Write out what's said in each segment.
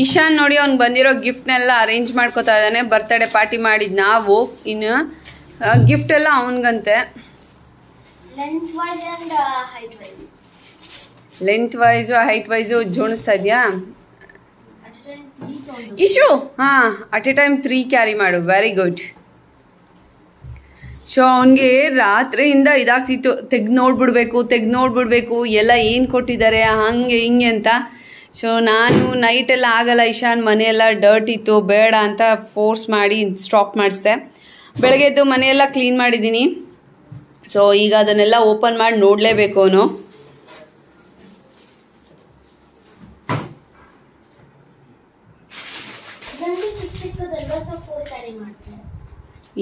ಇಶಾನ್ ನೋಡಿ ಅವ್ನಿಗೆ ಬಂದಿರೋ ಗಿಫ್ಟ್ನೆಲ್ಲ ಅರೇಂಜ್ ಮಾಡ್ಕೋತಾ ಇದ್ದಾನೆ. ಬರ್ತ್ಡೇ ಪಾರ್ಟಿ ಮಾಡಿದ್ ನಾವು. ಇನ್ನು ಗಿಫ್ಟ್ ಎಲ್ಲ ಅವನಿಗಂತೆ. ಲೆಂತ್ ವೈಸು ಹೈಟ್ ವೈಸು ಜೋಣಿಸ್ತಾ ಇದೆಯಾ ಇಶು? ಹಾಂ, ಅಟ್ ಎ ಟೈಮ್ 3 ಕ್ಯಾರಿ ಮಾಡು. Very good. ಸೊ ಅವನಿಗೆ ರಾತ್ರಿಯಿಂದ ಇದಾಗ್ತಿತ್ತು, ತೆಗ್ದು ನೋಡ್ಬಿಡ್ಬೇಕು ಎಲ್ಲ ಏನು ಕೊಟ್ಟಿದ್ದಾರೆ ಹಂಗೆ ಹಿಂಗೆ ಅಂತ. ಸೊ ನಾನು ನೈಟೆಲ್ಲ ಆಗಲ್ಲ ಇಶಾನ್, ಮನೆಯೆಲ್ಲ ಡರ್ಟ್ ಇತ್ತು, ಬೇಡ ಅಂತ ಫೋರ್ಸ್ ಮಾಡಿ ಸ್ಟಾಪ್ ಮಾಡಿಸ್ದೆ. ಬೆಳಗ್ಗೆ ಎದ್ದು ಮನೆಯೆಲ್ಲ ಕ್ಲೀನ್ ಮಾಡಿದ್ದೀನಿ. ಸೊ ಈಗ ಅದನ್ನೆಲ್ಲ ಓಪನ್ ಮಾಡಿ ನೋಡಲೇಬೇಕು ಅವನು.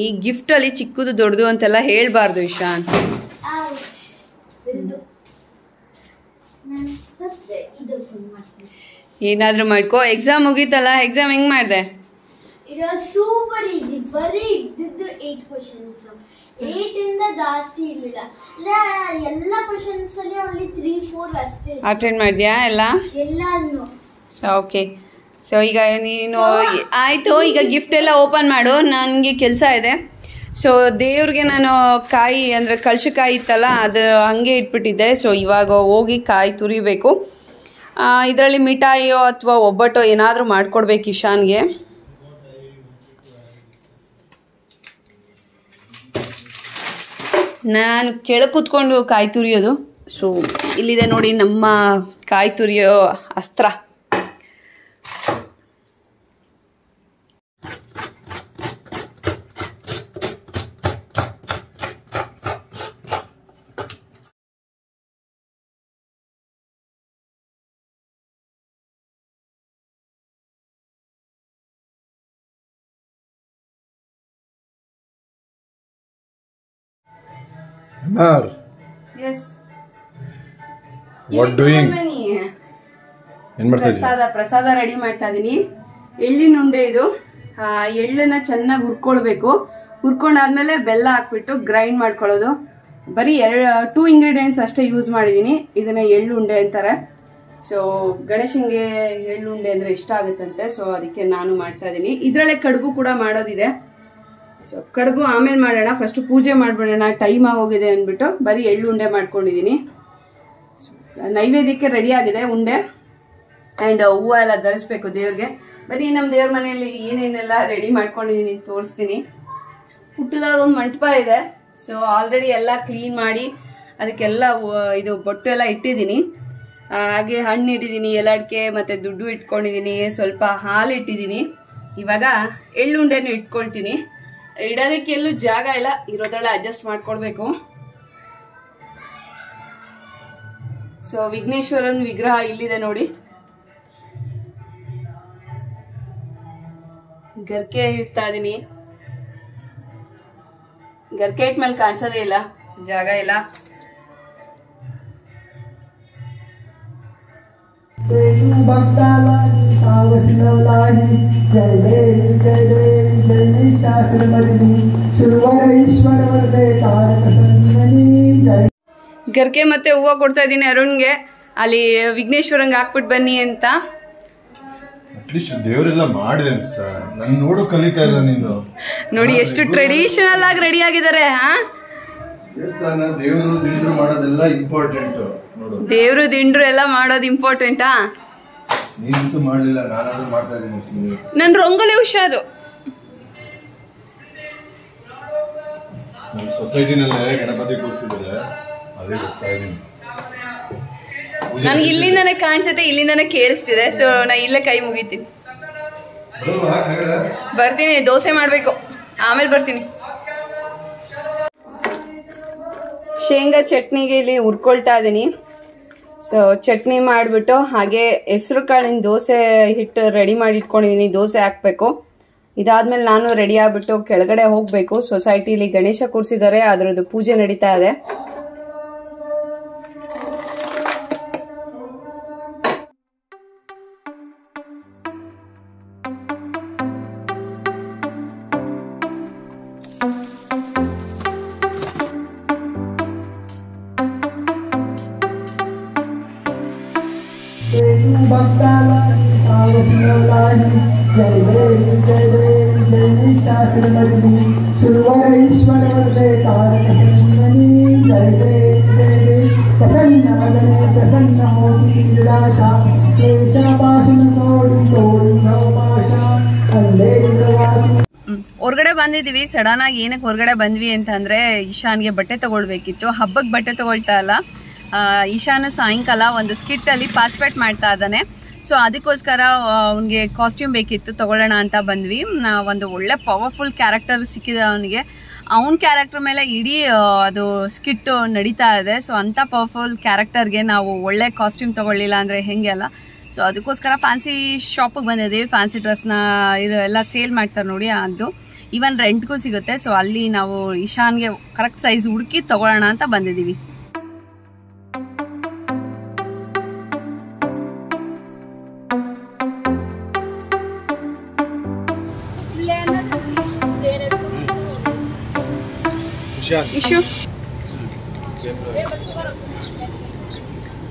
ಈ ಗಿಫ್ಟಲ್ಲಿ ಚಿಕ್ಕದು ದೊಡ್ಡದು ಅಂತೆಲ್ಲ ಹೇಳ್ಬಾರ್ದು ಇಶಾನ್. ಏನಾದ್ರೂ ಮಾಡ್ಕೋ. ಎಕ್ಸಾಮ್ ಮುಗೀತಲ್ಲ, ಎಕ್ಸಾಮ್ ಹೆಂಗ್ ಮಾಡಿದೆ? Super easy. ಬರೀ ಇದ್ದಿದ್ದು 8 ಕ್ವೆಶ್ಚನ್ಸ್, 8 ಇಂದ ಜಾಸ್ತಿ ಇರಲಿಲ್ಲ. ಎಲ್ಲ ಕ್ವೆಶ್ಚನ್ಸ್ ಅಲ್ಲಿ ಓನ್ಲಿ 3-4 ಅಷ್ಟೇ ಅಟೆಂಡ್ ಮಾಡಿದ್ಯಾ ಎಲ್ಲಾನು? ಓಕೆ. ಸೊ ಈಗ ನೀನು ಆಯಿತು, ಈಗ ಗಿಫ್ಟ್ ಎಲ್ಲ ಓಪನ್ ಮಾಡು, ನನಗೆ ಕೆಲಸ ಇದೆ. ಸೊ ದೇವ್ರಿಗೆ ನಾನು ಕಾಯಿ ಅಂದರೆ ಕಳಶಕಾಯಿ ಇತ್ತಲ್ಲ, ಅದು ಹಾಗೆ ಇಟ್ಬಿಟ್ಟಿದ್ದೆ. ಸೊ ಇವಾಗ ಹೋಗಿ ಕಾಯಿ ತುರಿಬೇಕು. ಇದರಲ್ಲಿ ಮಿಠಾಯಿಯೋ ಅಥವಾ ಒಬ್ಬಟ್ಟೋ ಏನಾದರೂ ಮಾಡಿಕೊಡ್ಬೇಕು ಇಶಾನ್ಗೆ. ನಾನು ಕೆಳಗೆ ಕೂತ್ಕೊಂಡು ಕಾಯಿ ತುರಿಯೋದು. ಸೊ ಇಲ್ಲಿದೆ ನೋಡಿ ನಮ್ಮ ಕಾಯಿ ತುರಿಯೋ ಅಸ್ತ್ರ. Yes. What doing? ಪ್ರಸಾದ ರೆಡಿ ಮಾಡ್ತಾ ಇದೀನಿ. ಎಳ್ಳಿನ ಉಂಡೆ ಇದು. ಎಳ್ಳನ್ನ ಚೆನ್ನಾಗಿ ಹುರ್ಕೊಳ್ಬೇಕು. ಹುರ್ಕೊಂಡಾದ್ಮೇಲೆ ಬೆಲ್ಲ ಹಾಕ್ಬಿಟ್ಟು ಗ್ರೈಂಡ್ ಮಾಡ್ಕೊಳ್ಳೋದು. ಬರೀ 2 ಇಂಗ್ರೀಡಿಯೆಂಟ್ಸ್ ಅಷ್ಟೇ ಯೂಸ್ ಮಾಡಿದೀನಿ. ಇದನ್ನ ಎಳ್ಳು ಉಂಡೆ ಅಂತಾರೆ. ಸೊ ಗಣೇಶನ್ಗೆ ಎಳ್ಳು ಉಂಡೆ ಅಂದ್ರೆ ಇಷ್ಟ ಆಗುತ್ತಂತೆ. ಸೊ ಅದಕ್ಕೆ ನಾನು ಮಾಡ್ತಾ ಇದೀನಿ. ಇದ್ರಲ್ಲೇ ಕಡುಬು ಕೂಡ ಮಾಡೋದಿದೆ. ಸೊ ಕಡುಬು ಆಮೇಲೆ ಮಾಡೋಣ, ಫಸ್ಟ್ ಪೂಜೆ ಮಾಡ್ಬಿಡೋಣ, ಟೈಮ್ ಆಗೋಗಿದೆ ಅಂದ್ಬಿಟ್ಟು ಬರೀ ಎಳ್ಳು ಉಂಡೆ ಮಾಡ್ಕೊಂಡಿದ್ದೀನಿ. ನೈವೇದ್ಯಕ್ಕೆ ರೆಡಿ ಆಗಿದೆ ಉಂಡೆ. ಆ್ಯಂಡ್ ಹೂವು ಎಲ್ಲ ಧರಿಸ್ಬೇಕು ದೇವ್ರಿಗೆ. ಬರೀ ನಮ್ಮ ದೇವ್ರ ಮನೆಯಲ್ಲಿ ಏನೇನೆಲ್ಲ ರೆಡಿ ಮಾಡ್ಕೊಂಡಿದ್ದೀನಿ ತೋರಿಸ್ತೀನಿ. ಪುಟ್ಟದಾಗ ಒಂದು ಮಂಟಪ ಇದೆ. ಸೊ ಆಲ್ರೆಡಿ ಎಲ್ಲ ಕ್ಲೀನ್ ಮಾಡಿ ಅದಕ್ಕೆಲ್ಲ ಇದು ಬೊಟ್ಟು ಎಲ್ಲ ಇಟ್ಟಿದ್ದೀನಿ. ಹಾಗೆ ಹಣ್ಣು ಇಟ್ಟಿದ್ದೀನಿ, ಎಲಡಿಕೆ ಮತ್ತು ದುಡ್ಡು ಇಟ್ಕೊಂಡಿದ್ದೀನಿ, ಸ್ವಲ್ಪ ಹಾಲು ಇಟ್ಟಿದ್ದೀನಿ. ಇವಾಗ ಎಳ್ಳುಂಡೆನೂ ಇಟ್ಕೊಳ್ತೀನಿ. ಇಡೋದಕ್ಕೆ ಎಲ್ಲೂ ಜಾಗ ಇಲ್ಲ, ಇರೋದ್ರಲ್ಲ ಅಡ್ಜಸ್ಟ್ ಮಾಡ್ಕೊಳ್ಬೇಕು. ಸೊ ವಿಘ್ನೇಶ್ವರನ್ ವಿಗ್ರಹ ಇಲ್ಲಿದೆ ನೋಡಿ. ಗರ್ಕೆ ಇಡ್ತಾ ಇದೀನಿ. ಗರ್ಕೆ ಇಟ್ಮೇಲೆ ಕಾಣಿಸೋದೇ ಇಲ್ಲ, ಜಾಗ ಇಲ್ಲ. ಗರ್ಕೆ ಮತ್ತೆ ಹೂವು ಕೊಡ್ತಾ ಇದ್ದೀನಿ ಅರುಣ್ಗೆ. ಅಲ್ಲಿ ವಿಘ್ನೇಶ್ವರಂಗೆ ಹಾಕ್ಬಿಟ್ಟು ಬನ್ನಿ ಅಂತ. ದೇವರೆಲ್ಲ ಮಾಡಿದೆ ನಾನು ನೋಡೋ ಕಲಿತಾ ಇಲ್ಲ ನೀನು. ನೋಡಿ ಎಷ್ಟು ಟ್ರೆಡಿಷನಲ್ ಆಗಿ ರೆಡಿ ಆಗಿದ್ದಾರೆ. ದೇವಸ್ಥಾನ ದೇವರು ದಿಂಡ್ರು ಮಾಡೋದೆಲ್ಲ ಇಂಪಾರ್ಟೆಂಟ್. ದೇವ್ರು ದಿಂಡ್ರು ಎಲ್ಲ ಮಾಡೋದು ಇಂಪಾರ್ಟೆಂಟಾ? ನೀನಂತೂ ಮಾಡಲಿಲ್ಲ, ನಾನಾದ್ರೂ ಮಾಡ್ತಾ ಇದ್ದೀನಿ. ನನ್ನ ರಂಗೋಲಿ ಹುಷಾರು. ನಮ್ಮ ಸೊಸೈಟಿನಲ್ಲೇ ಗಣಪತಿ ಕೂರಿಸಿದ್ರೆ ಅದೇ ಗೊತ್ತಾ ಇದೀನಿ. ನನಗೆ ಇಲ್ಲಿಂದಾನೆ ಕಾಣಿಸುತ್ತೆ, ಇಲ್ಲಿಂದಾನೆ ಕೇಳಿಸ್ತಿದೆ. ಸೊ ನಾ ಇಲ್ಲೇ ಕೈ ಮುಗಿತೀನಿ. ಬರ್ತೀನಿ, ದೋಸೆ ಮಾಡಬೇಕು, ಆಮೇಲೆ ಬರ್ತೀನಿ. ಶೇಂಗಾ ಚಟ್ನಿಗೆ ಇಲ್ಲಿ ಹುರ್ಕೊಳ್ತಾ ಇದ್ದೀನಿ. ಸೊ ಚಟ್ನಿ ಮಾಡಿಬಿಟ್ಟು ಹಾಗೆ ಹೆಸರು ಕಾಳಿನ ದೋಸೆ ಹಿಟ್ಟು ರೆಡಿ ಮಾಡಿ ಇಟ್ಕೊಂಡಿದ್ದೀನಿ. ದೋಸೆ ಹಾಕಬೇಕು. ಇದಾದ್ಮೇಲೆ ನಾನು ರೆಡಿ ಆಗ್ಬಿಟ್ಟು ಕೆಳಗಡೆ ಹೋಗಬೇಕು. ಸೊಸೈಟಿಲಿ ಗಣೇಶ ಕೂರಿಸಿದ್ದಾರೆ, ಅದರದ್ದು ಪೂಜೆ ನಡೀತಾ ಇದೆ. ಹೊರಗಡೆ ಬಂದಿದೀವಿ. ಸಡನ್ ಆಗಿ ಏನಕ್ಕೆ ಹೊರಗಡೆ ಬಂದ್ವಿ ಅಂತಂದ್ರೆ ಈಶಾನ್ಗೆ ಬಟ್ಟೆ ತಗೊಳ್ಬೇಕಿತ್ತು. ಹಬ್ಬಕ್ಕೆ ಬಟ್ಟೆ ತಗೊಳ್ತಾ ಇಲ್ಲ. ಈಶಾನ್ ಸಾಯಂಕಾಲ ಒಂದು ಸ್ಕಿಟ್ ಅಲ್ಲಿ ಪಾರ್ಟಿಸಿಪೇಟ್ ಮಾಡ್ತಾ ಇದ್ದಾನೆ. ಸೊ ಅದಕ್ಕೋಸ್ಕರ ಅವನಿಗೆ ಕಾಸ್ಟ್ಯೂಮ್ ಬೇಕಿತ್ತು, ತಗೊಳ್ಳೋಣ ಅಂತ ಬಂದ್ವಿ. ಒಂದು ಒಳ್ಳೆ ಪವರ್ಫುಲ್ ಕ್ಯಾರೆಕ್ಟರ್ ಸಿಕ್ಕಿದೆ ಅವನಿಗೆ. ಅವನ ಕ್ಯಾರೆಕ್ಟರ್ ಮೇಲೆ ಇಡೀ ಅದು ಸ್ಕಿಟ್ ನಡೀತಾ ಇದೆ. ಸೊ ಅಂಥ ಪವರ್ಫುಲ್ ಕ್ಯಾರೆಕ್ಟರ್ಗೆ ನಾವು ಒಳ್ಳೆ ಕಾಸ್ಟ್ಯೂಮ್ ತಗೊಳ್ಳಿಲ್ಲ ಅಂದರೆ ಹೆಂಗೆ ಅಲ್ಲ. ಸೊ ಅದಕ್ಕೋಸ್ಕರ ಫ್ಯಾನ್ಸಿ ಶಾಪಿಗೆ ಬಂದಿದ್ದೀವಿ. ಫ್ಯಾನ್ಸಿ ಡ್ರೆಸ್ನ ಎಲ್ಲ ಸೇಲ್ ಮಾಡ್ತಾರೆ ನೋಡಿ, ಅದು ಈವನ್ ರೆಂಟ್ಗೂ ಸಿಗುತ್ತೆ. ಸೊ ಅಲ್ಲಿ ನಾವು ಈಶಾನ್ಗೆ ಕರೆಕ್ಟ್ ಸೈಜ್ ಹುಡುಕಿ ತಗೊಳ್ಳೋಣ ಅಂತ ಬಂದಿದ್ದೀವಿ. ಇಶು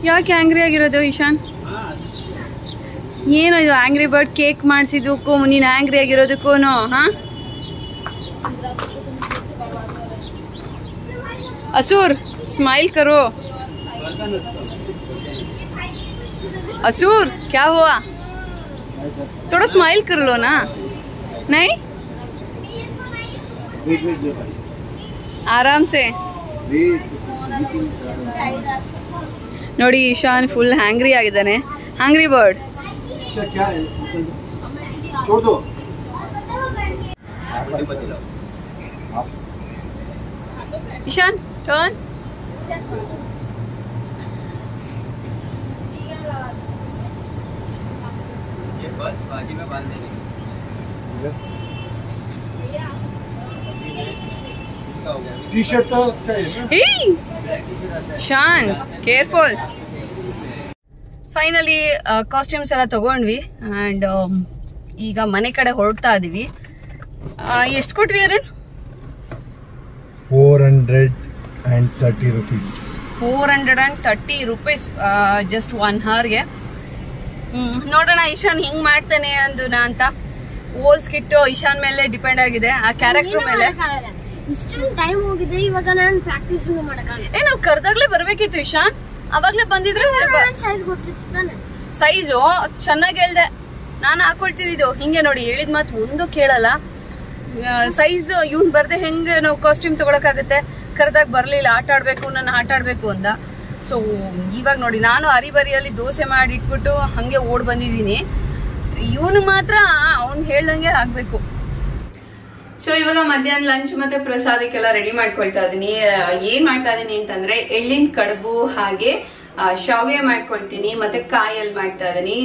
ಯಾಕೆ ಆಂಗ್ರಿ ಆಗಿರೋದು ಈಶಾನ್? ಏನು ಇದು ಆಂಗ್ರಿ ಬರ್ಡ್ ಕೇಕ್ ಮಾಡಿಸಿದಕ್ಕೂ ನೀನು ಆಂಗ್ರಿ ಆಗಿರೋದಕ್ಕೂ ಹಾ? असुर स्माइल करो। असुर क्या हुआ? थोड़ा स्माइल कर लो ना। नहीं आराम से ನೋಡಿ ಈಶಾನ್ ಫುಲ್ ಹ್ಯಾಂಗ್ರಿ ಆಗಿದ್ದಾನೆ. ಹ್ಯಾಂಗ್ರಿ ಬರ್ಡ್. ईशान टर्न. ये बस बाजी में बांध देंगे. टी-शर्ट तो शान केयरफुल. ಫೈನಲಿ ಕಾಸ್ಟ್ಯೂಮ್ಸ್ ಎಲ್ಲ ತಗೊಂಡ್ವಿ ಆ್ಯಂಡ್ ಈಗ ಮನೆ ಕಡೆ ಹೊರಡ್ತಾ ಇದೀವಿ. ಎಷ್ಟು ಕೊಟ್ವಿ ಅರುಣ್? 430 rupees. 430 rupees just 1 hourಗೆ. ನೋಡೋಣ ಈಶಾನ್ ಹಿಂಗ್ ಮಾಡ್ತಾನೆ ಅಂದುನ ಅಂತ. ಓಲ್ ಸ್ಕಿಟ್ ಈಶಾನ್ ಮೇಲೆ ಡಿಪೆಂಡ್ ಆಗಿದೆ, ಆ ಕ್ಯಾರೆಕ್ಟರ್ ಮೇಲೆ. ಇಷ್ಟೊಂದು ಟೈಮ್ ಹೋಗಿದೆ, ಇವಾಗ ನಾನು ಪ್ರಾಕ್ಟೀಸ್ ಮಾಡಕ್ಕಾಗಲ್ಲ. ನಾವು ಕರ್ದಾಗ್ಲೇ ಬರ್ಬೇಕಿತ್ತು ಈಶಾನ್, ಅವಾಗ್ಲೇ ಬಂದಿದ್ರೆ ಸೈಜ್ ಗೊತ್ತಿತ್ತು ತಾನೆ. ಸೈಜು ಚೆನ್ನಾಗಿ ಹೇಳ್ದೆ, ನಾನು ಹಾಕೊಳ್ತಿದ್ದು. ಹಿಂಗೆ ನೋಡಿ ಹೇಳಿದ ಮಾತು ಒಂದು ಕೇಳಲ್ಲ. ಸೈಜ್ ಇವ್ನ್ ಬರ್ದೆ ಹೆಂಗೆ ನಾವು ಕಾಸ್ಟ್ಯೂಮ್ ತಗೊಳಕಾಗತ್ತೆ? ಕರೆದಾಗ ಬರ್ಲಿಲ್ಲ, ಆಟ ಆಡ್ಬೇಕು, ನಾನು ಆಟ ಆಡ್ಬೇಕು ಅಂದ. ಸೊ ಇವಾಗ ನೋಡಿ ನಾನು ಹರಿಬರಿಯಲ್ಲಿ ದೋಸೆ ಮಾಡಿ ಇಟ್ಬಿಟ್ಟು ಹಂಗೆ ಓಡ್ ಬಂದಿದ್ದೀನಿ. ಇವನು ಮಾತ್ರ ಅವ್ನು ಹೇಳ್ದಂಗೆ ಆಗ್ಬೇಕು. ಸೊ ಇವಾಗ ಮಧ್ಯಾಹ್ನ ಲಂಚ್ ಮತ್ತೆ ಪ್ರಸಾದಕ್ಕೆಲ್ಲ ರೆಡಿ ಮಾಡ್ಕೊಳ್ತಾ ಇದೀನಿ. ಏನ್ ಮಾಡ್ತಾ ಇದೀನಿ ಅಂತಂದ್ರೆ ಎಳ್ಳಿನ ಕಡುಬು ಹಾಗೆ ಶಾವಿಗೆ ಮಾಡ್ಕೊಳ್ತೀನಿ, ಮತ್ತೆ ಕಾಯಲ್ಲಿ ಮಾಡ್ತಾ ಇದೀನಿ.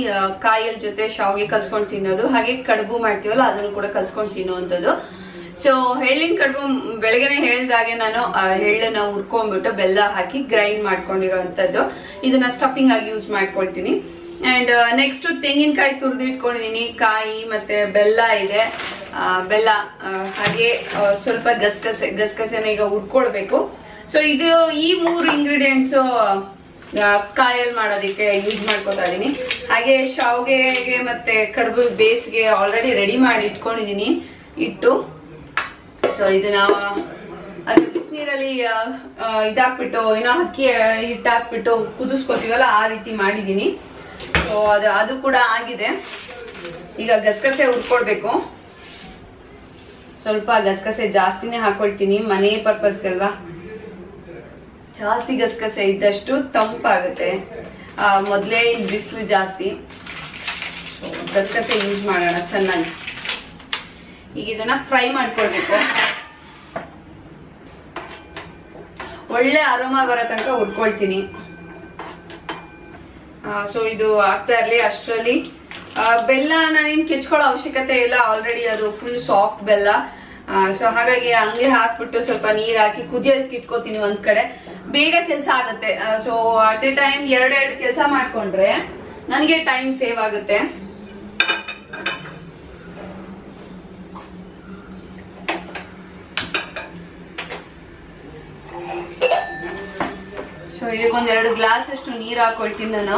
ಕಾಯಲ್ಲಿ ಜೊತೆ ಶಾವಿಗೆ ಕಲ್ಸ್ಕೊಂಡು ತಿನ್ನೋದು, ಹಾಗೆ ಕಡುಬು ಮಾಡ್ತೀವಲ್ಲ ಅದನ್ನು ಕೂಡ ಕಲ್ಸ್ಕೊಂಡು ತಿನ್ನುವಂಥದ್ದು. ಸೊ ಎಳ್ಳಿನ ಕಡುಬು ಬೆಳಗ್ಗೆನೆ ಹೇಳ್ದಾಗೆ ನಾನು ಎಳ್ಳನ್ನ ಹುರ್ಕೊಂಡ್ಬಿಟ್ಟು ಬೆಲ್ಲ ಹಾಕಿ ಗ್ರೈಂಡ್ ಮಾಡ್ಕೊಂಡಿರೋಂಥದ್ದು. ಇದನ್ನ ಸ್ಟಫಿಂಗ್ ಆಗಿ ಯೂಸ್ ಮಾಡ್ಕೊಳ್ತೀನಿ. ಅಂಡ್ ನೆಕ್ಸ್ಟ್ ತೆಂಗಿನಕಾಯಿ ತುರಿದು ಇಟ್ಕೊಂಡಿದೀನಿ, ಕಾಯಿ ಮತ್ತೆ ಬೆಲ್ಲ ಇದೆ. ಬೆಲ್ಲ ಹಾಗೆ ಸ್ವಲ್ಪ ಗಸಗಸೆನ ಈಗ ಹುರ್ಕೊಳ್ಬೇಕು. ಸೊ ಇದು ಈ 3 ಇಂಗ್ರೀಡಿಯೆಂಟ್ಸ್ ಕಾಯಲ್ಲಿ ಮಾಡೋದಕ್ಕೆ ಯೂಸ್ ಮಾಡ್ಕೊತಾ ಇದೀನಿ. ಹಾಗೆ ಶಾವಿಗೆಗೆ ಮತ್ತೆ ಕಡುಬು ಬೇಸ್ಗೆ ಆಲ್ರೆಡಿ ರೆಡಿ ಮಾಡಿ ಇಟ್ಕೊಂಡಿದೀನಿ ಇಟ್ಟು. ಸೊ ಇದನ್ನ ಅದೇ ಬಿಸಿನೀರಲ್ಲಿ ಇದಾಕ್ಬಿಟ್ಟು ಏನೋ ಅಕ್ಕಿ ಹಿಟ್ಟು ಹಾಕ್ಬಿಟ್ಟು ಕುದಿಸ್ಕೊತೀವಲ್ಲ ಆ ರೀತಿ ಮಾಡಿದೀನಿ. ಸೊ ಅದು ಕೂಡ ಆಗಿದೆ. ಈಗ ಗಸಗಸೆ ಹುರ್ಕೊಳ್ಬೇಕು. ಸ್ವಲ್ಪ ಗಸಗಸೆ ಜಾಸ್ತಿನೇ ಹಾಕೊಳ್ತೀನಿ, ಮನೆ ಪರ್ಪಸ್ಗಲ್ವಾ. ಜಾಸ್ತಿ ಗಸಗಸೆ ಇದ್ದಷ್ಟು ತಂಪಾಗುತ್ತೆ. ಮೊದಲೇ ಇಲ್ಲಿ ಬಿಸಿಲು ಜಾಸ್ತಿ, ಗಸಗಸೆ ಯೂಸ್ ಮಾಡೋಣ ಚೆನ್ನಾಗಿ. ಈಗ ಇದನ್ನ ಫ್ರೈ ಮಾಡ್ಕೊಳ್ಬೇಕು. ಒಳ್ಳೆ ಅರೋಮಾ ಬರೋ ತನಕ ಹುರ್ಕೊಳ್ತೀನಿ. ಸೊ ಇದು ಆಗ್ತಾ ಇರ್ಲಿ. ಅಷ್ಟರಲ್ಲಿ ಬೆಲ್ಲ ನಾನೇನು ಕೆಚ್ಕೊಳ್ಳೋ ಅವಶ್ಯಕತೆ ಇಲ್ಲ, ಆಲ್ರೆಡಿ ಅದು ಫುಲ್ ಸಾಫ್ಟ್ ಬೆಲ್ಲ. ಸೊ ಹಾಗಾಗಿ ಹಂಗೆ ಹಾಕ್ಬಿಟ್ಟು ಸ್ವಲ್ಪ ನೀರ್ ಹಾಕಿ ಕುದಿಯೋದಕ್ಕೆ ಇಟ್ಕೋತೀನಿ ಒಂದ್ ಕಡೆ. ಬೇಗ ಕೆಲಸ ಆಗುತ್ತೆ. ಸೊ ಅಟ್ ಎ ಟೈಮ್ 2 ಕೆಲಸ ಮಾಡ್ಕೊಂಡ್ರೆ ನನಗೆ ಟೈಮ್ ಸೇವ್ ಆಗುತ್ತೆ. ಸೊ ಇದಕ್ಕೊಂದ್ 2 ಗ್ಲಾಸ್ ಅಷ್ಟು ನೀರ್ ಹಾಕೊಳ್ತೀನಿ ನಾನು.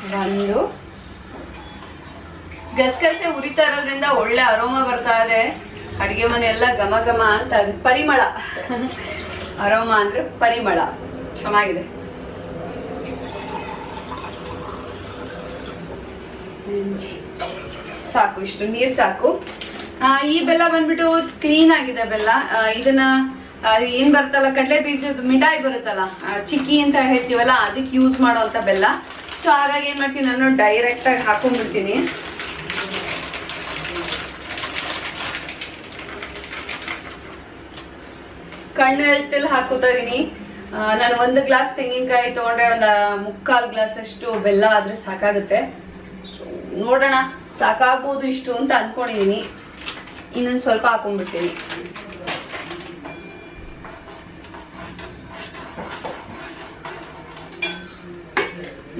ಒಂದು ಗಸಗಸೆ ಉರಿತಾ ಇರೋದ್ರಿಂದ ಒಳ್ಳೆ ಅರೋಮ ಬರ್ತಾ ಇದೆ. ಅಡಿಗೆ ಮನೆ ಎಲ್ಲ ಘಮ ಘಮ ಅಂತ ಪರಿಮಳ. ಅರೋಮ ಅಂದ್ರೆ ಪರಿಮಳ ಚೆನ್ನಾಗಿದೆ. ಸಾಕು, ಇಷ್ಟು ನೀರ್ ಸಾಕು. ಈ ಬೆಲ್ಲ ಬಂದ್ಬಿಟ್ಟು ಕ್ಲೀನ್ ಆಗಿದೆ ಬೆಲ್ಲ. ಇದನ್ನ ಏನ್ ಬರುತ್ತಲ್ಲ ಕಡಲೆ ಬೀಜದ ಮಿಠಾಯಿ ಬರುತ್ತಲ್ಲ, ಚಿಕ್ಕಿ ಅಂತ ಹೇಳ್ತೀವಲ್ಲ, ಅದಕ್ಕೆ ಯೂಸ್ ಮಾಡೋಂತ ಬೆಲ್ಲ. ಸೊ ಹಾಗಾಗಿ ಏನ್ ಮಾಡ್ತೀನಿ ನಾನು ಡೈರೆಕ್ಟ್ ಆಗಿ ಹಾಕೊಂಡ್ಬಿಡ್ತೀನಿ. ಕಣ್ಣು ಎಳ್ತೆಲ್ಲ ಹಾಕೋತಾ ಇದೀನಿ. ನಾನು 1 ಗ್ಲಾಸ್ ತೆಂಗಿನಕಾಯಿ ತಗೊಂಡ್ರೆ 1/4 ಗ್ಲಾಸ್ ಅಷ್ಟು ಬೆಲ್ಲ ಆದ್ರೆ ಸಾಕಾಗುತ್ತೆ. ಸೊ ನೋಡೋಣ, ಸಾಕಾಗ್ಬೋದು ಇಷ್ಟು ಅಂತ ಅನ್ಕೊಂಡಿದೀನಿ. ಇನ್ನೊಂದು ಸ್ವಲ್ಪ ಹಾಕೊಂಡ್ಬಿಡ್ತೀನಿ.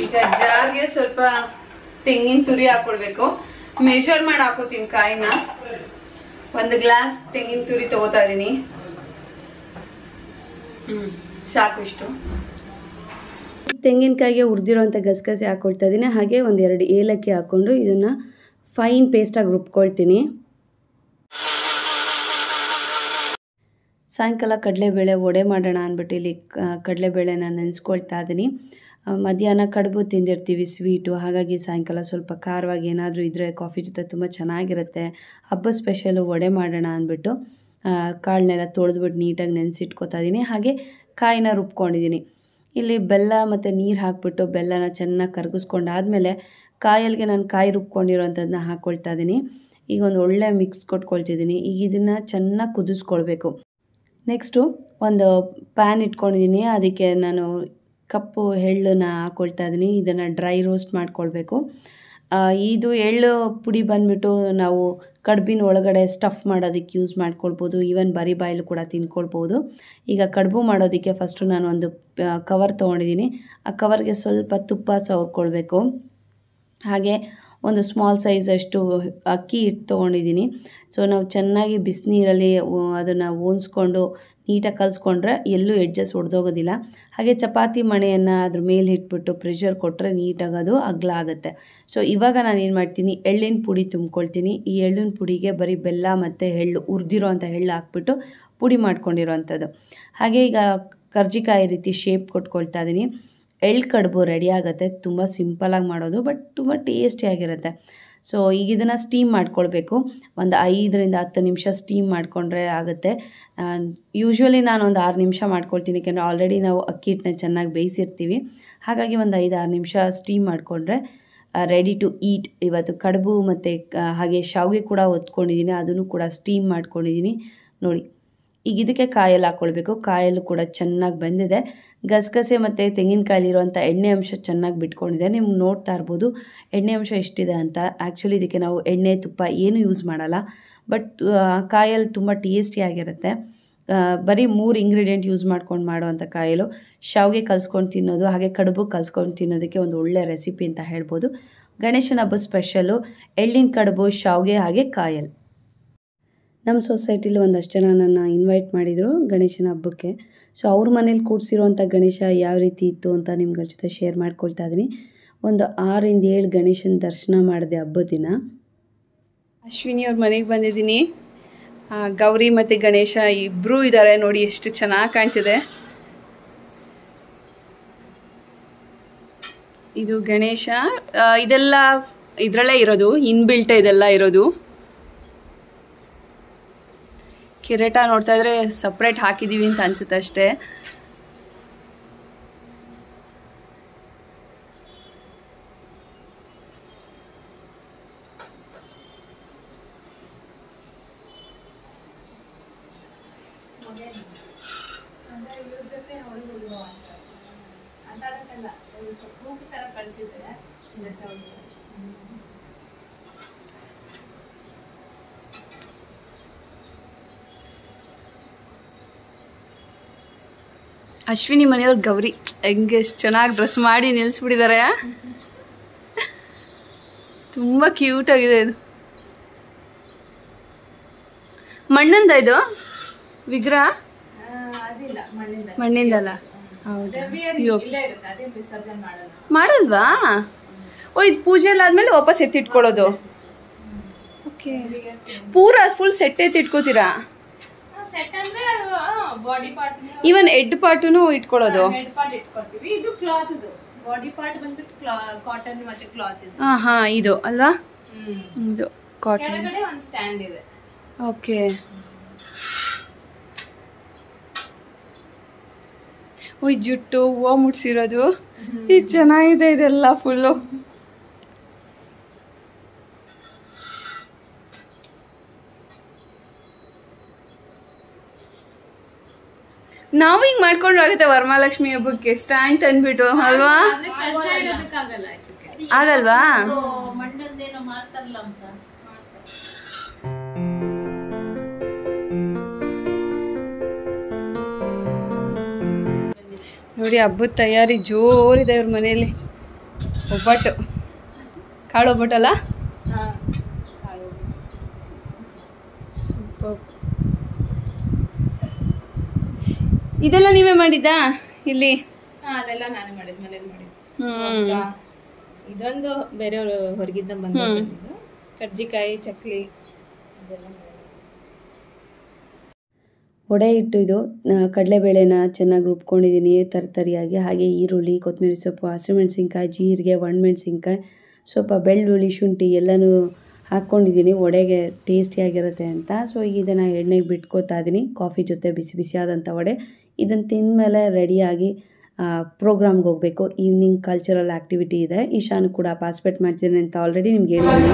ಈಗ ಜಾರ್ಗೆ ಸ್ವಲ್ಪ ತೆಂಗಿನ ತುರಿ ಹಾಕೊಳ್ಬೇಕು. ಮೆಜರ್ ಮಾಡಿ ಹಾಕೋತೀನಿ ಕಾಯಿನ. 1 ಗ್ಲಾಸ್ ತೆಂಗಿನ ತುರಿ ತಗೋತಾ ಇದೀನಿ. ಸಾಕು ಇಷ್ಟು. ತೆಂಗಿನಕಾಯಿಗೆ ಹುರಿದಿರೋಂಥ ಗಸಗಸೆ ಹಾಕೊಳ್ತಾ ಇದ್ದೀನಿ. ಹಾಗೆ 1-2 ಏಲಕ್ಕಿ ಹಾಕ್ಕೊಂಡು ಇದನ್ನ ಫೈನ್ ಪೇಸ್ಟಾಗಿ ರುಬ್ಕೊಳ್ತೀನಿ. ಸಾಯಂಕಾಲ ಕಡಲೆಬೇಳೆ ವಡೆ ಮಾಡೋಣ ಅಂದ್ಬಿಟ್ಟು ಇಲ್ಲಿ ಕಡಲೆಬೇಳೆನ ನೆನೆಸ್ಕೊಳ್ತಾ ಇದ್ದೀನಿ. ಮಧ್ಯಾಹ್ನ ಕಡುಬು ತಿಂದಿರ್ತೀವಿ ಸ್ವೀಟು, ಹಾಗಾಗಿ ಸಾಯಂಕಾಲ ಸ್ವಲ್ಪ ಖಾರವಾಗಿ ಏನಾದರೂ ಇದ್ದರೆ ಕಾಫಿ ಜೊತೆ ತುಂಬ ಚೆನ್ನಾಗಿರುತ್ತೆ. ಹಬ್ಬ ಸ್ಪೆಷಲು ವಡೆ ಮಾಡೋಣ ಅಂದ್ಬಿಟ್ಟು ಕಾಳನ್ನೆಲ್ಲ ತೊಳೆದ್ಬಿಟ್ಟು ನೀಟಾಗಿ ನೆನೆಸಿಟ್ಕೊತಾ ಇದ್ದೀನಿ. ಹಾಗೆ ಕಾಯಿನ ರುಬ್ಕೊಂಡಿದ್ದೀನಿ. ಇಲ್ಲಿ ಬೆಲ್ಲ ಮತ್ತು ನೀರು ಹಾಕ್ಬಿಟ್ಟು ಬೆಲ್ಲನ ಚೆನ್ನಾಗಿ ಕರಗಿಸ್ಕೊಂಡಾದ್ಮೇಲೆ ಕಾಯಲ್ಲಿಗೆ ನಾನು ಕಾಯಿ ರುಬ್ಕೊಂಡಿರೋಂಥದ್ದನ್ನ ಹಾಕ್ಕೊಳ್ತಾ ಇದ್ದೀನಿ. ಈಗ ಒಂದು ಒಳ್ಳೆ ಮಿಕ್ಸ್ ಕೊಟ್ಕೊಳ್ತಿದ್ದೀನಿ. ಈಗ ಇದನ್ನು ಚೆನ್ನಾಗಿ ಕುದಿಸ್ಕೊಳ್ಬೇಕು. ನೆಕ್ಸ್ಟು ಒಂದು ಪ್ಯಾನ್ ಇಟ್ಕೊಂಡಿದ್ದೀನಿ. ಅದಕ್ಕೆ ನಾನು ಕಪ್ಪು ಎಳ್ಳನ್ನ ಹಾಕ್ಕೊಳ್ತಾ ಇದ್ದೀನಿ. ಇದನ್ನು ಡ್ರೈ ರೋಸ್ಟ್ ಮಾಡ್ಕೊಳ್ಬೇಕು. ಇದು ಎಳ್ಳು ಪುಡಿ ಬಂದುಬಿಟ್ಟು ನಾವು ಕಡುಬಿನ ಒಳಗಡೆ ಸ್ಟಫ್ ಮಾಡೋದಕ್ಕೆ ಯೂಸ್ ಮಾಡ್ಕೊಳ್ಬೋದು. ಈವನ್ ಬರೀ ಬಾಯಲ್ಲೂ ಕೂಡ ತಿನ್ಕೊಳ್ಬೋದು. ಈಗ ಕಡುಬು ಮಾಡೋದಕ್ಕೆ ಫಸ್ಟು ನಾನು ಒಂದು ಕವರ್ ತೊಗೊಂಡಿದ್ದೀನಿ. ಆ ಕವರ್ಗೆ ಸ್ವಲ್ಪ ತುಪ್ಪ ಸವರ್ಕೊಳ್ಬೇಕು. ಹಾಗೆ ಒಂದು ಸ್ಮಾಲ್ ಸೈಜಷ್ಟು ಅಕ್ಕಿ ಹಿಟ್ಟು ತೊಗೊಂಡಿದ್ದೀನಿ. ಸೊ ನಾವು ಚೆನ್ನಾಗಿ ಬಿಸಿನೀರಲ್ಲಿ ಅದನ್ನು ಓನ್ಸ್ಕೊಂಡು ನೀಟಾಗಿ ಕಲಿಸ್ಕೊಂಡ್ರೆ ಎಲ್ಲೂ ಎಡ್ಜಸ್ ಒಡೆದೋಗೋದಿಲ್ಲ. ಹಾಗೆ ಚಪಾತಿ ಮಣೆಯನ್ನು ಅದ್ರ ಮೇಲೆ ಇಟ್ಬಿಟ್ಟು ಪ್ರೆಷರ್ ಕೊಟ್ಟರೆ ನೀಟಾಗಿ ಅದು ಅಗಲ ಆಗುತ್ತೆ. ಸೊ ಇವಾಗ ನಾನು ಏನು ಮಾಡ್ತೀನಿ, ಎಳ್ಳಿನ ಪುಡಿ ತುಂಬ್ಕೊಳ್ತೀನಿ. ಈ ಎಳ್ಳಿನ ಪುಡಿಗೆ ಬರೀ ಬೆಲ್ಲ ಮತ್ತು ಎಳ್ಳು, ಹುರಿದಿರೋ ಅಂಥ ಎಳ್ಳು ಹಾಕ್ಬಿಟ್ಟು ಪುಡಿ ಮಾಡ್ಕೊಂಡಿರೋವಂಥದ್ದು. ಹಾಗೆ ಈಗ ಕರ್ಜಿಕಾಯಿ ರೀತಿ ಶೇಪ್ ಕೊಟ್ಕೊಳ್ತಾ ಇದ್ದೀನಿ. ಎಳ್ಳು ಕಡುಬು ರೆಡಿ ಆಗುತ್ತೆ. ತುಂಬ ಸಿಂಪಲಾಗಿ ಮಾಡೋದು, ಬಟ್ ತುಂಬ ಟೇಸ್ಟಿಯಾಗಿರುತ್ತೆ. ಸೊ ಈಗ ಇದನ್ನು ಸ್ಟೀಮ್ ಮಾಡ್ಕೊಳ್ಬೇಕು. ಒಂದು 5-10 ನಿಮಿಷ ಸ್ಟೀಮ್ ಮಾಡಿಕೊಂಡ್ರೆ ಆಗುತ್ತೆ. ಯೂಶ್ವಲಿ ನಾನು ಒಂದು 6 ನಿಮಿಷ ಮಾಡ್ಕೊಳ್ತೀನಿ, ಯಾಕೆಂದರೆ ಆಲ್ರೆಡಿ ನಾವು ಅಕ್ಕಿ ಹಿಟ್ಟನ್ನ ಚೆನ್ನಾಗಿ ಬೇಯಿಸಿರ್ತೀವಿ. ಹಾಗಾಗಿ ಒಂದು 5-6 ನಿಮಿಷ ಸ್ಟೀಮ್ ಮಾಡಿಕೊಂಡ್ರೆ ರೆಡಿ ಟು ಈಟ್. ಇವತ್ತು ಕಡುಬು ಮತ್ತು ಹಾಗೆ ಶಾವಿಗೆ ಕೂಡ ಒತ್ಕೊಂಡಿದ್ದೀನಿ, ಅದನ್ನು ಕೂಡ ಸ್ಟೀಮ್ ಮಾಡ್ಕೊಂಡಿದ್ದೀನಿ ನೋಡಿ. ಈಗ ಇದಕ್ಕೆ ಕಾಯಲ್ಲಿ ಹಾಕ್ಕೊಳ್ಬೇಕು. ಕಾಯಲ್ಲೂ ಕೂಡ ಚೆನ್ನಾಗಿ ಬೆಂದಿದೆ. ಗಸಗಸೆ ಮತ್ತು ತೆಂಗಿನಕಾಯಲ್ಲಿರುವಂಥ ಎಣ್ಣೆ ಅಂಶ ಚೆನ್ನಾಗಿ ಬಿಟ್ಕೊಂಡಿದೆ. ನಿಮ್ಗೆ ನೋಡ್ತಾ ಇರ್ಬೋದು ಎಣ್ಣೆ ಅಂಶ ಎಷ್ಟಿದೆ ಅಂತ. ಆ್ಯಕ್ಚುಲಿ ಇದಕ್ಕೆ ನಾವು ಎಣ್ಣೆ ತುಪ್ಪ ಏನು ಯೂಸ್ ಮಾಡಲ್ಲ, ಬಟ್ ಕಾಯಲ್ಲಿ ತುಂಬ ಟೇಸ್ಟಿಯಾಗಿರುತ್ತೆ. ಬರೀ 3 ಇಂಗ್ರೀಡಿಯೆಂಟ್ ಯೂಸ್ ಮಾಡ್ಕೊಂಡು ಮಾಡೋವಂಥ ಕಾಯಲು ಶಾವಿಗೆ ಕಲಿಸ್ಕೊಂಡು ತಿನ್ನೋದು, ಹಾಗೆ ಕಡುಬು ಕಲಿಸ್ಕೊಂಡು ತಿನ್ನೋದಕ್ಕೆ ಒಂದು ಒಳ್ಳೆ ರೆಸಿಪಿ ಅಂತ ಹೇಳ್ಬೋದು. ಗಣೇಶನ ಹಬ್ಬ ಸ್ಪೆಷಲು ಎಳ್ಳಿನ ಕಡುಬು, ಶಾವಿಗೆ ಹಾಗೆ ಕಾಯಲ್. ನಮ್ಮ ಸೊಸೈಟಿಲಿ ಒಂದಷ್ಟು ಜನ ನನ್ನ ಇನ್ವೈಟ್ ಮಾಡಿದರು ಗಣೇಶನ ಹಬ್ಬಕ್ಕೆ. ಸೊ ಅವ್ರ ಮನೇಲಿ ಕೂಡಿಸಿರೋವಂಥ ಗಣೇಶ ಯಾವ ರೀತಿ ಇತ್ತು ಅಂತ ನಿಮ್ಗಳ ಜೊತೆ ಶೇರ್ ಮಾಡ್ಕೊಳ್ತಾ ಇದ್ದೀನಿ. ಒಂದು 6-7 ಗಣೇಶನ ದರ್ಶನ ಮಾಡಿದೆ ಹಬ್ಬದ ದಿನ. ಅಶ್ವಿನಿ ಅವ್ರ ಮನೆಗೆ ಬಂದಿದ್ದೀನಿ. ಗೌರಿ ಮತ್ತು ಗಣೇಶ ಇಬ್ಬರೂ ಇದ್ದಾರೆ ನೋಡಿ, ಎಷ್ಟು ಚೆನ್ನಾಗಿ ಕಾಣ್ತಿದೆ. ಇದು ಗಣೇಶ. ಇದೆಲ್ಲ ಇದರಲ್ಲೇ ಇರೋದು, ಇನ್ಬಿಲ್ಟ್ ಇದೆಲ್ಲ ಇರೋದು. ಕಿರೀಟ ನೋಡ್ತಾ ಇದ್ರೆ ಸಪ್ರೇಟ್ ಹಾಕಿದ್ದೀವಿ ಅಂತ ಅನ್ಸುತ್ತೆ ಅಷ್ಟೇ. ಅಶ್ವಿನಿ ಮನೆಯವ್ರ ಗೌರಿ ಹೆಂಗೆ ಎಷ್ಟು ಚೆನ್ನಾಗಿ ಡ್ರೆಸ್ ಮಾಡಿ ನಿಲ್ಲಿಸ್ಬಿಟ್ಟಿದ್ದಾರೆ. ತುಂಬ ಕ್ಯೂಟ್ ಆಗಿದೆ. ಇದು ಮಣ್ಣಿಂದ ಇದು ವಿಗ್ರಹ? ಮಣ್ಣಿಂದಲ್ಲ. ಹೌದಾ? ಮಾಡಲ್ವಾ? ಓ ಇದು ಪೂಜೆ ಎಲ್ಲ ಆದ್ಮೇಲೆ ವಾಪಸ್ ಎತ್ತಿಟ್ಕೊಳ್ಳೋದು. ಓಕೆ, ಪೂರಾ ಫುಲ್ ಸೆಟ್ ಎತ್ತಿಟ್ಕೋತೀರಾ? ಸೆಟ್ ಅಂದ್ರೆ ಬಾಡಿ ಪಾರ್ಟ್, ಈವನ್ ಹೆಡ್ ಪಾರ್ಟುನು ಇಟ್ಕೊಳ್ಳೋದು? ಹೆಡ್ ಪಾರ್ಟ್ ಇಟ್ಕೊಳ್ತೀವಿ. ಇದು ಕ್ಲಾತ್, ಇದು ಬಾಡಿ ಪಾರ್ಟ್ ಬಂದ್ಬಿಟ್ಟು ಕಾಟನ್ ಮತ್ತೆ ಕ್ಲಾತ್ ಇದು. ಹಾ ಇದು ಅಲ್ವಾ? ಇದು ಕಾಟನ್. ಕೆಳಗಡೆ ಒಂದು ಸ್ಟ್ಯಾಂಡ್ ಇದೆ. ಓಕೆ, ಓಯ್ ಜುಟ್ಟು ಹೂವು ಮುಡ್ಸಿರೋದು ಇದು ಚೆನ್ನಾಗಿದೆ. ಇದೆಲ್ಲ ಫುಲ್ಲು ನಾವು ಹಿಂಗ್ ಮಾಡ್ಕೊಂಡ್ರೆ ಆಗುತ್ತೆ ವರಮಹಾಲಕ್ಷ್ಮಿ ಹಬ್ಬಕ್ಕೆ ಸ್ಟ್ಯಾಂಡ್ ತಂದ್ಬಿಟ್ಟು ಅಲ್ವಾ? ಆಗಲ್ವಾ? ನೋಡಿ ಹಬ್ಬದ ತಯಾರಿ ಜೋರಿದೆ ಇವ್ರ ಮನೆಯಲ್ಲಿ. ಒಬ್ಬಟ್ಟು, ಕಾಳು ಒಬ್ಬಟ್ಟಲ್ಲ? ಸೂಪರ್. ಇದೆಲ್ಲ ನೀವೇ ಮಾಡಿದ್ದಾ ಇಲ್ಲಿ? ಅದೆಲ್ಲ ನಾನೇ ಮಾಡಿದ್, ಮನೇಲಿ ಮಾಡಿದ್ದು. ಇದೊಂದು ಬೇರೆಯವರು ಹೊರಗಿಂದ ಬಂದ ಕರ್ಜಿಕಾಯಿ, ಚಕ್ಲಿ ಇದೆಲ್ಲ. ವಡೆ ಹಿಟ್ಟು ಇದು. ಕಡಲೆಬೇಳೆನ ಚೆನ್ನಾಗಿ ರುಬ್ಕೊಂಡಿದ್ದೀನಿ ತರಿಯಾಗಿ. ಹಾಗೆ ಈರುಳ್ಳಿ, ಕೊತ್ತಂಬರಿ ಸೊಪ್ಪು, ಹಸಿಮೆಣಸಿನ್ಕಾಯಿ, ಜೀರಿಗೆ, ಒಣಮೆಣಸಿನ್ಕಾಯಿ, ಸ್ವಲ್ಪ ಬೆಳ್ಳುಳ್ಳಿ, ಶುಂಠಿ ಎಲ್ಲನೂ ಹಾಕ್ಕೊಂಡಿದ್ದೀನಿ ವಡೆಗೆ ಟೇಸ್ಟಿಯಾಗಿರುತ್ತೆ ಅಂತ. ಸೊ ಈಗ ಇದನ್ನು ಎಣ್ಣೆಗೆ ಬಿಟ್ಕೋತಾ ಇದ್ದೀನಿ ಕಾಫಿ ಜೊತೆ ಬಿಸಿ ಬಿಸಿಯಾದಂಥ ವಡೆ. ಇದನ್ನು ತಿಂದಮೇಲೆ ರೆಡಿಯಾಗಿ ಪ್ರೋಗ್ರಾಮ್ಗೆ ಹೋಗಬೇಕು. ಈವ್ನಿಂಗ್ ಕಲ್ಚರಲ್ ಆ್ಯಕ್ಟಿವಿಟಿ ಇದೆ. ಇಶಾನು ಕೂಡ ಪಾರ್ಟಿಸಿಪೇಟ್ ಮಾಡ್ತಿದ್ದೀನಿ ಅಂತ ಆಲ್ರೆಡಿ ನಿಮ್ಗೆ ಹೇಳಿದ್ದೀನಿ.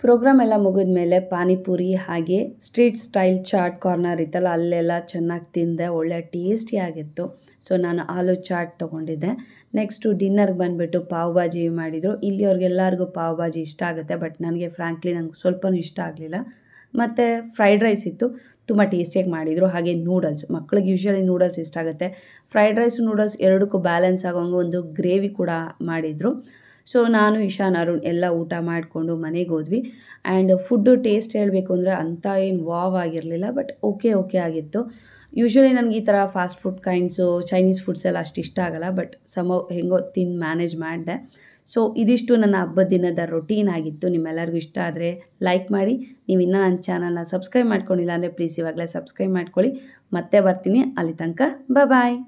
ಪ್ರೋಗ್ರಾಮ್ ಎಲ್ಲ ಮುಗಿದ ಮೇಲೆ ಪಾನಿಪುರಿ ಹಾಗೆ ಸ್ಟ್ರೀಟ್ ಸ್ಟೈಲ್ ಚಾಟ್ ಕಾರ್ನರ್ ಇತ್ತಲ್ಲ ಅಲ್ಲೆಲ್ಲ ಚೆನ್ನಾಗಿ ತಿಂದೆ, ಒಳ್ಳೆ ಟೇಸ್ಟಿಯಾಗಿತ್ತು. ಸೊ ನಾನು ಆಲೂ ಚಾಟ್ ತೊಗೊಂಡಿದ್ದೆ. ನೆಕ್ಸ್ಟು ಡಿನ್ನರ್ಗೆ ಬಂದುಬಿಟ್ಟು ಪಾವ್ ಭಾಜಿ ಮಾಡಿದರು. ಇಲ್ಲಿಯವ್ರಿಗೆಲ್ಲರಿಗೂ ಪಾವ್ ಭಾಜಿ ಇಷ್ಟ ಆಗುತ್ತೆ, ಬಟ್ ನನಗೆ ಫ್ರ್ಯಾಂಕ್ಲಿ ನಂಗೆ ಸ್ವಲ್ಪನೂ ಇಷ್ಟ ಆಗಲಿಲ್ಲ. ಮತ್ತು ಫ್ರೈಡ್ ರೈಸ್ ಇತ್ತು, ತುಂಬ ಟೇಸ್ಟಿಯಾಗಿ ಮಾಡಿದರು. ಹಾಗೆ ನೂಡಲ್ಸ್, ಮಕ್ಕಳಿಗೆ ಯೂಶ್ವಲಿ ನೂಡಲ್ಸ್ ಇಷ್ಟ ಆಗುತ್ತೆ. ಫ್ರೈಡ್ ರೈಸ್ ನೂಡಲ್ಸ್ ಎರಡಕ್ಕೂ ಬ್ಯಾಲೆನ್ಸ್ ಆಗೋಂಗೆ ಒಂದು ಗ್ರೇವಿ ಕೂಡ ಮಾಡಿದರು. ಸೊ ನಾನು ಇಶಾನ್ ಅರುಣ್ ಎಲ್ಲ ಊಟ ಮಾಡಿಕೊಂಡು ಮನೆಗೆ ಹೋದ್ವಿ. ಆ್ಯಂಡ್ ಫುಡ್ಡು ಟೇಸ್ಟ್ ಹೇಳಬೇಕು ಅಂದರೆ ಅಂಥ ಏನು ವಾವ್ ಆಗಿರಲಿಲ್ಲ, ಬಟ್ ಓಕೆ ಆಗಿತ್ತು. ಯೂಶ್ವಲಿ ನನಗೆ ಈ ಥರ ಫಾಸ್ಟ್ ಫುಡ್ ಕೈಂಡ್ಸು ಚೈನೀಸ್ ಫುಡ್ಸ್ ಎಲ್ಲ ಅಷ್ಟು ಇಷ್ಟ ಆಗೋಲ್ಲ, ಬಟ್ ಹೆಂಗೋ ತಿಂದು ಮ್ಯಾನೇಜ್ ಮಾಡಿದೆ. ಸೊ ಇದಿಷ್ಟು ನನ್ನ ಹಬ್ಬದ ದಿನದ ರೊಟೀನ್ ಆಗಿತ್ತು. ನಿಮ್ಮೆಲ್ಲರಿಗೂ ಇಷ್ಟ ಆದರೆ ಲೈಕ್ ಮಾಡಿ. ನೀವು ಇನ್ನೂ ನನ್ನ ಚಾನಲ್ನ ಸಬ್ಸ್ಕ್ರೈಬ್ ಮಾಡ್ಕೊಂಡಿಲ್ಲ ಅಂದರೆ ಪ್ಲೀಸ್ ಇವಾಗಲೇ ಸಬ್ಸ್ಕ್ರೈಬ್ ಮಾಡ್ಕೊಳ್ಳಿ. ಮತ್ತೆ ಬರ್ತೀನಿ, ಅಲ್ಲಿ ತನಕ ಬಾಯ್.